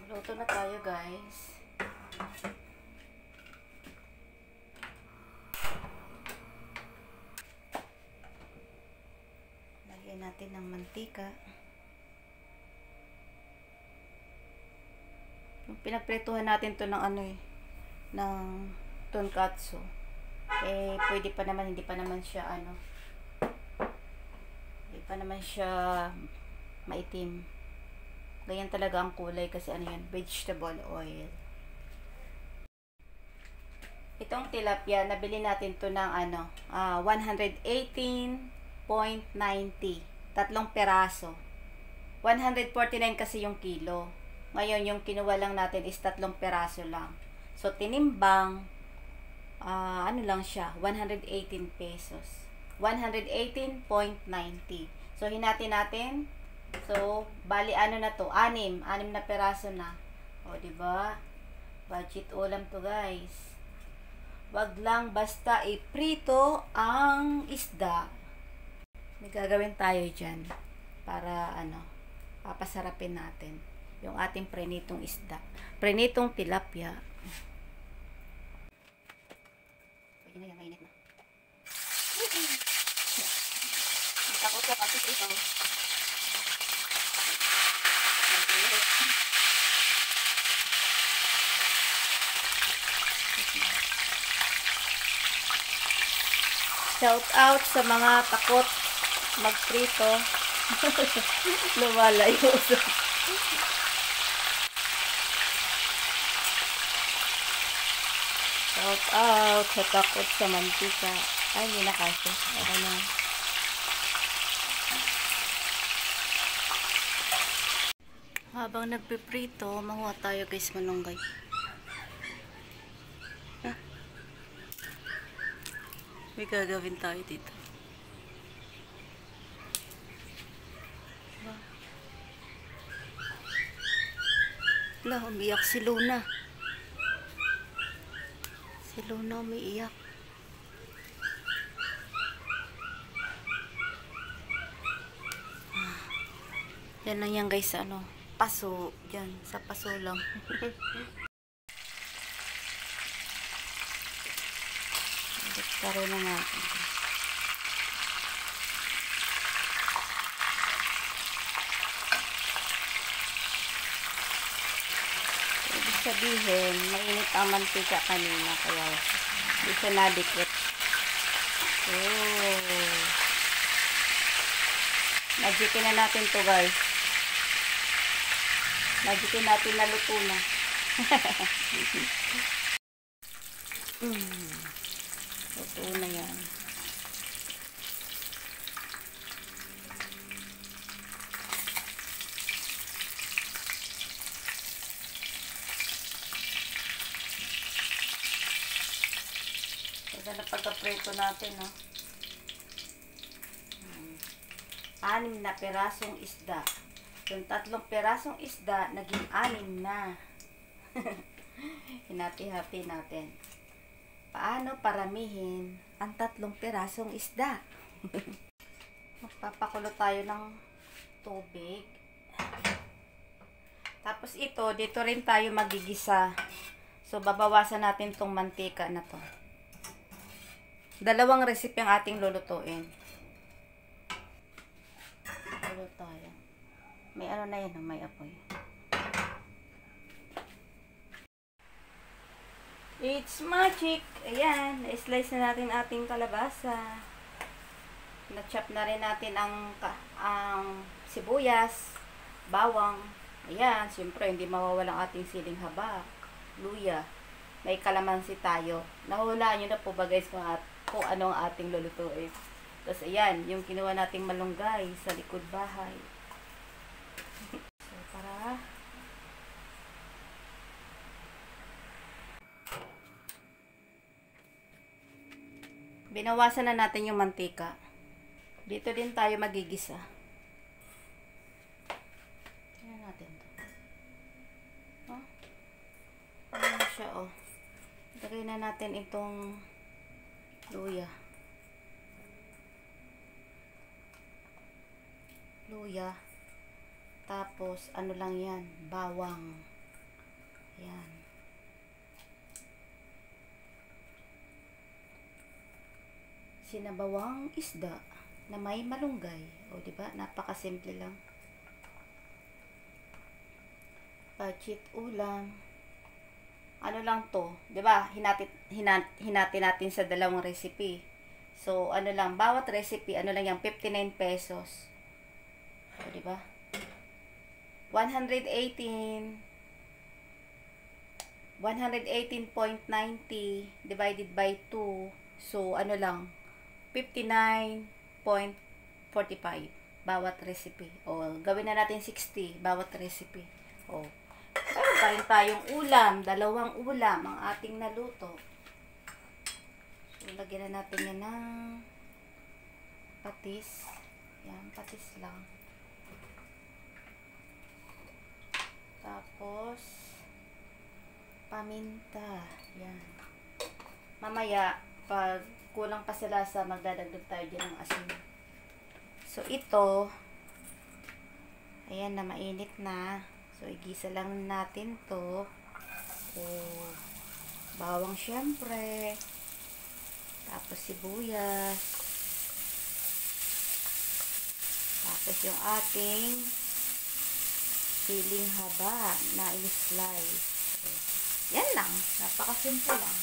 Luto na tayo, guys. Lagyan natin ng mantika. Pinagpretuhan natin to ng ng tonkatsu. Pwede pa naman, hindi pa naman siya hindi pa naman siya maitim. Ganyan talaga ang kulay kasi yan, vegetable oil. Itong tilapia, nabili natin to ng 118.90. Tatlong peraso. 149 kasi yung kilo. Ngayon, yung kinuha lang natin is 3 peraso lang. So, tinimbang, lang siya, 118 pesos. 118.90. So, hinati natin. So, bali na to? 6 na peraso na. O, diba? Budget ulam to, guys. Wag lang basta iprito ang isda. May gagawin tayo dyan para papasarapin natin yung ating prenitong isda. Prenitong tilapia. Pwede na yan, mainit na. Takot ka kasi ito. Shout out sa mga takot magprito. Lumalayo. Shout out sa takot sa mantika. Ay, hindi na kasi. Okay na. Habang nagpiprito, mahuha tayo, guys, manunggay. May gagawin tayo dito. Wala, umiyak si Luna. Si Luna umiiyak. Yan lang yan, guys, paso. Diyan, sa paso lang. Taro na natin. Ibig sabihin, mainit ang mantika kanina, kaya hindi siya nadikit. Oh. Magikin na natin to, guys. Magikin natin na luto na. Luto na yan. Ito na pagkapreto natin, no? 6 na perasong isda. Yung 3 perasong isda, naging 6 na. Hinati-hati natin. Paano paramihin ang 3 perasong isda? Magpapakulo tayo ng tubig. Tapos dito rin tayo magigisa. So, babawasan natin tong mantika na to. 2 recipe ang ating lulutuin. Kulo tayo. May na yan, may apoy. It's magic! Ayan, na-slice na natin ating kalabasa. Na-chop na rin natin ang sibuyas, bawang. Ayan, siyempre hindi mawawala ang ating siling haba, luya. May kalamansi tayo. Nahulaan nyo na po ba, guys, kung ano ang ating lulutuin. Tapos ayan, yung kinuha nating malunggay sa likod bahay. So, para binawasan na natin yung mantika. Dito din tayo magigisa. Tingnan natin to. Ano siya, Lagay na natin itong luya. Tapos, lang yan? Bawang. Yan. Sinabawang isda na may malunggay. O, diba? Napakasimple lang. Budget ulam. Ano lang to, 'di ba? Hinati natin sa dalawang recipe. So, ano lang, bawat recipe, ano lang yan, 59 pesos. O, 'di ba? 118.90 divided by 2. So, ano lang, 59.45 bawat recipe. O, gawin na natin 60 bawat recipe. O, meron pa rin tayong ulam, dalawang ulam ang ating naluto. So, lagyan na natin yan ng patis. Yan, patis lang. Tapos, paminta. Yan. Mamaya, pag kulang pa sa lasa, magdadagdag tayo dyan ng asin. So, ito, ayan na, mainit na. So, igisa lang natin to. O, bawang syempre. Tapos sibuyas. Tapos yung ating siling haba na i-slice. So, yan lang. Napakasimple lang.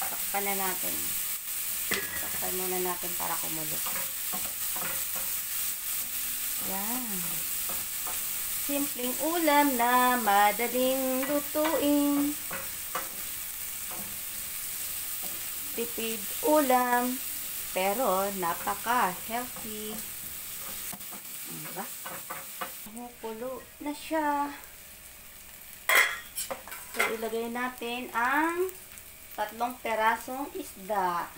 Takpan na natin. Takpan muna natin para kumulo. Yan. Simpleng ulam na madaling lutuin. Tipid ulam, pero napaka-healthy. Diba? Kumukulo na siya. So, ilagay natin ang 3 perasong isda.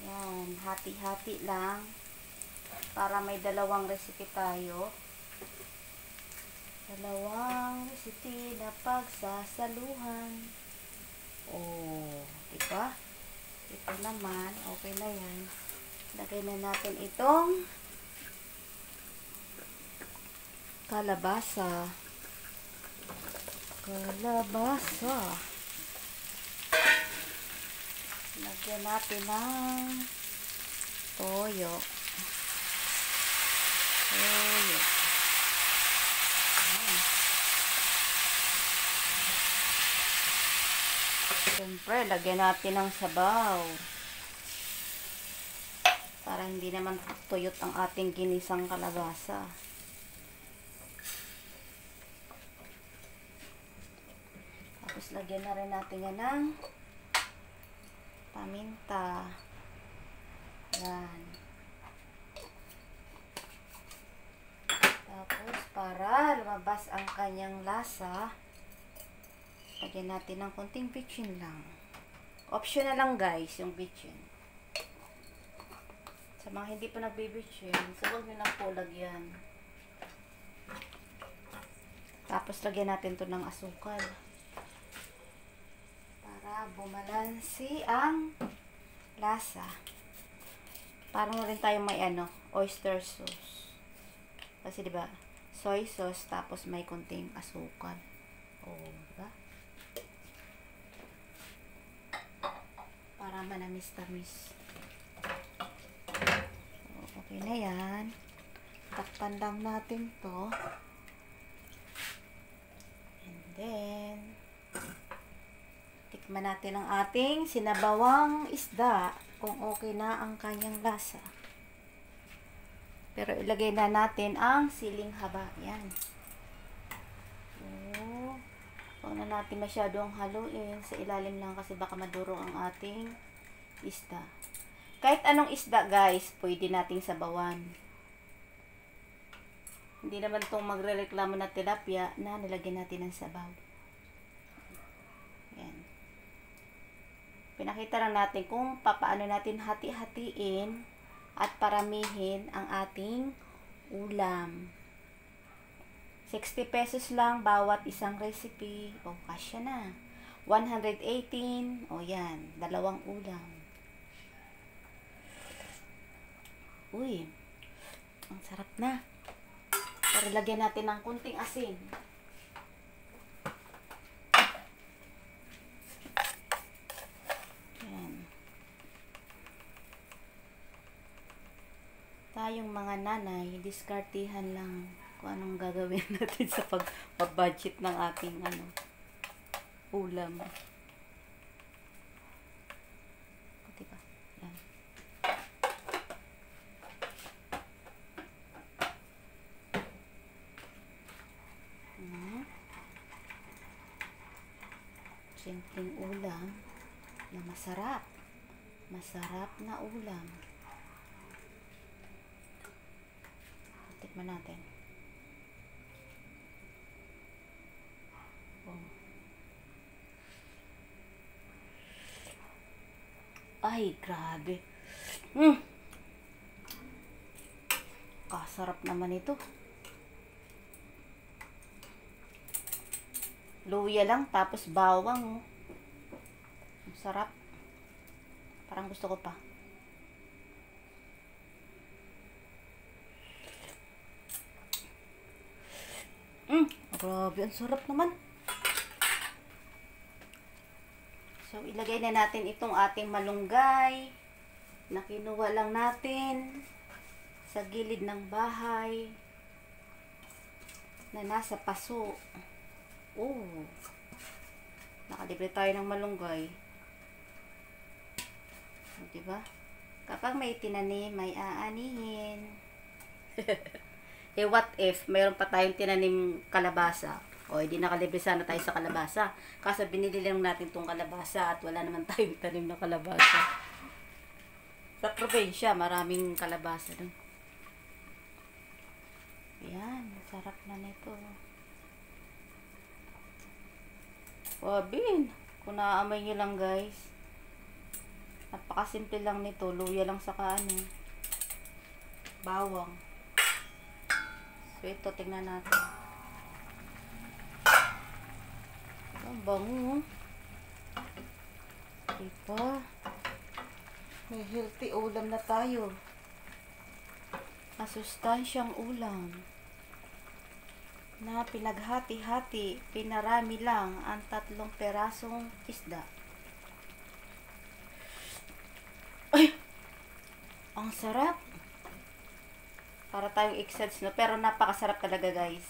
Yan, hati-hati lang. Para may dalawang recipe tayo. Dalawang recipe na pagsasaluhan. Oh, diba? Ito naman, okay na yan. Lagay na natin itong kalabasa. Kalabasa. Lagyan natin ng toyo. Toyo. Siyempre, lagyan natin ng sabaw. Para hindi naman tuyot ang ating ginisang kalabasa. Tapos, lagyan na rin natin yan ng paminta. Yan. Tapos, para lumabas ang kanyang lasa, lagyan natin ng konting bitchin lang. Optional lang guys, yung bitchin. Sa mga hindi pa nagbibitchin, so huwag nyo lang po lagyan. Tapos, lagyan natin to ng asukal. Para bumalansi ang lasa. Parang na rin tayong may oyster sauce. Kasi diba, soy sauce tapos may konting asukal. Oh, diba? Para manamis-tamis. So, okay na yan. Takpan lang natin to. And then, tikman natin ang ating sinabawang isda kung okay na ang kanyang lasa. Pero ilagay na natin ang siling haba. Yan. So, huwag na natin masyadong haluin. Sa ilalim lang kasi baka maduro ang ating isda. Kahit anong isda guys, pwede nating sabawan. Hindi naman itong magre-reklamo na tilapia na nilagyan natin ng sabaw. Yan. Pinakita lang natin kung paano natin hati-hatiin at paramihin ang ating ulam. 60 pesos lang bawat isang recipe. O, kasya na. 118. O, yan. Dalawang ulam. Uy. Ang sarap na. Pero lagyan natin ng kunting asin. Yan. Tayong mga nanay, diskartihan lang kung anong gagawin natin sa pag-budget ng ating ulam. Diba? Yan. Simpleng ulam na masarap. Masarap na ulam. Tikman natin. Oh. Ay, grabe. Kasarap naman ito. Luya lang, tapos bawang. Oh. Ang sarap. Parang gusto ko pa. Grabe, ang sarap naman. So, ilagay na natin itong ating malunggay na kinuha lang natin sa gilid ng bahay na nasa paso. Oh, nakalibre tayo ng malunggay. So, diba? Kapag may tinanim, may aanihin. Eh, what if mayroon pa tayong tinanim kalabasa? O, hindi nakalibre sana tayo sa kalabasa. Kaso binili lang natin tong kalabasa at wala naman tayong tanim na kalabasa. Sa probinsya, maraming kalabasa dun. Yan, sarap na nito. Wabin, kung naaamoy nyo lang guys. Napakasimple lang nito. Luya lang sa bawang. So, ito, tingnan natin. Ang bango. Diba? May healthy ulam na tayo. Masustansyang ulam. Na pinaghati-hati, pinarami lang ang 3 perasong isda. Ay! Ang sarap! Para tayong excited, no? Pero napakasarap talaga, guys.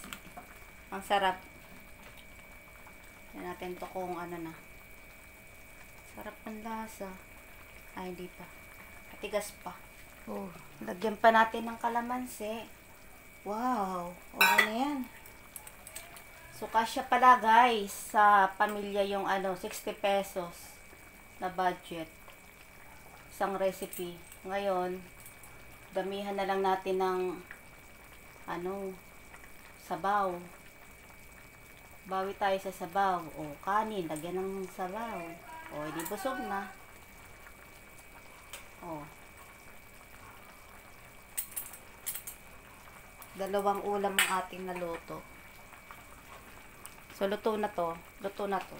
Ang sarap. Yan natin to kung na. Sarap ng lasa. Ay, hindi pa. Matigas pa. Oh, lagyan pa natin ng kalamansi. Wow! Okay na yan. So, kasya pala, guys, sa pamilya yung 60 pesos na budget. Isang recipe. Ngayon, damihan na lang natin ng sabaw. Bawi tayo sa sabaw. O, kanin, lagyan ng sabaw. O, hindi busog na. O. 2 ulam ang ating naluto. So, luto na to. Luto na to.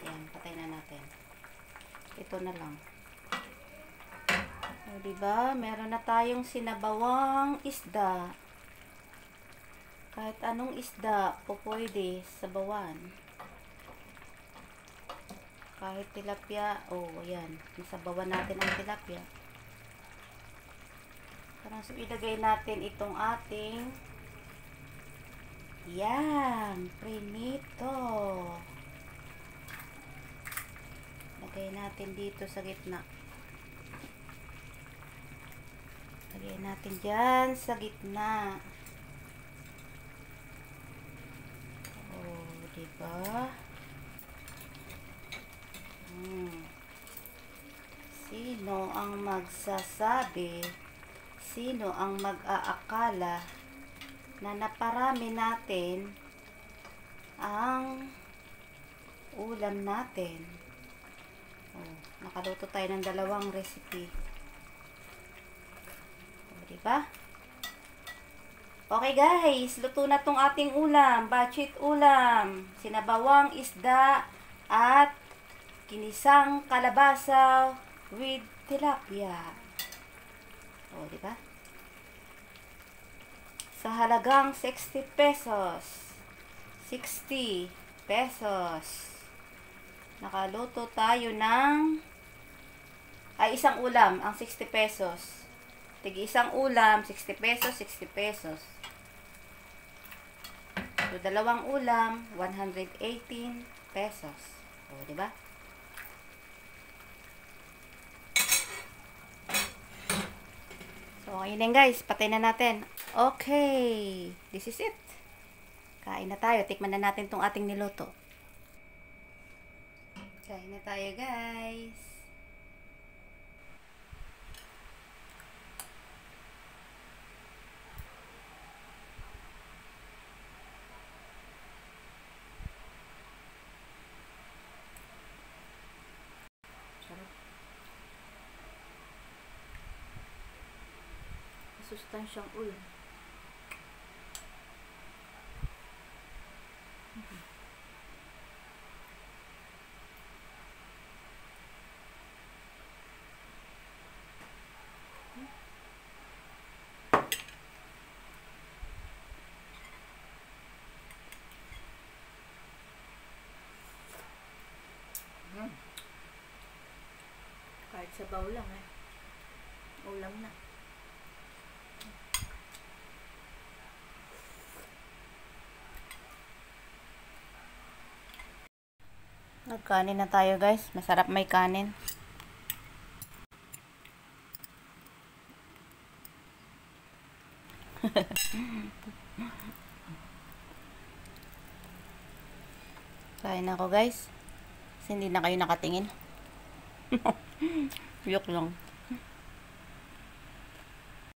Ayan, patay na natin. Ito na lang. O, diba? Meron na tayong sinabawang isda. Kahit anong isda po pwede sabawan. Kahit tilapia. O, ayan. Nasabawan natin ang tilapia. So, ilagay natin itong ating prinito. Lagay natin dito sa gitna. Lagay natin dyan sa gitna. Oh, diba? Sino ang magsasabi? Sino ang mag-aakala na naparami natin ang ulam natin? Oh, nakaluto tayo ng 2 recipe. O, diba? Okay guys, luto na tong ating ulam. Budget ulam. Sinabawang isda at kinisang kalabasa with tilapia. O, diba? halagang 60 pesos. 60 pesos. Nakaluto tayo ng isang ulam, ang 60 pesos. Tigi isang ulam, 60 pesos, 60 pesos. So, dalawang ulam, 118 pesos. O, diba? So, ayun guys, patay na natin. Okay, this is it. Kain na tayo. Tikman na natin tong ating niluto. Kain na tayo guys. Sarap. Masustansyang ulam. Kahit sabaw lang ulam na. Nagkanin na tayo guys. Masarap may kanin. Kain na ako guys. Kasi hindi na kayo nakatingin. Joke lang.